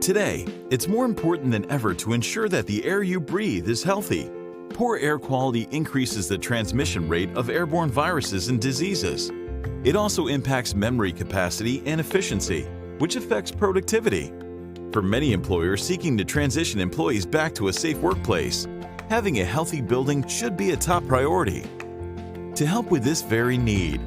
Today, it's more important than ever to ensure that the air you breathe is healthy. Poor air quality increases the transmission rate of airborne viruses and diseases. It also impacts memory capacity and efficiency, which affects productivity. For many employers seeking to transition employees back to a safe workplace, having a healthy building should be a top priority. To help with this very need,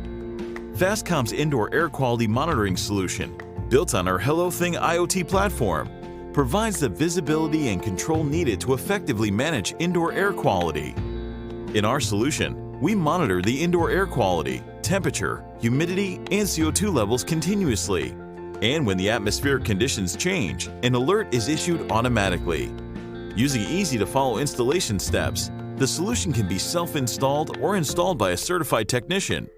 Fastcomm's indoor air quality monitoring solution, built on our HelloThing IoT platform, provides the visibility and control needed to effectively manage indoor air quality. In our solution, we monitor the indoor air quality, temperature, humidity, and CO2 levels continuously. And when the atmospheric conditions change, an alert is issued automatically. Using easy-to-follow installation steps, the solution can be self-installed or installed by a certified technician.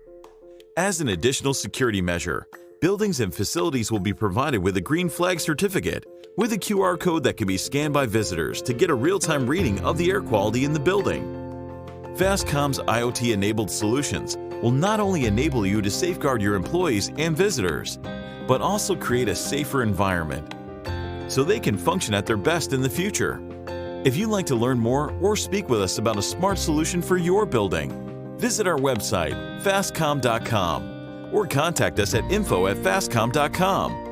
As an additional security measure, buildings and facilities will be provided with a GreenFlag certificate with a QR code that can be scanned by visitors to get a real-time reading of the air quality in the building. Fastcomm's IoT-enabled solutions will not only enable you to safeguard your employees and visitors, but also create a safer environment so they can function at their best in the future. If you'd like to learn more or speak with us about a smart solution for your building, visit our website, fastcomm.com, or contact us at info@fastcomm.com.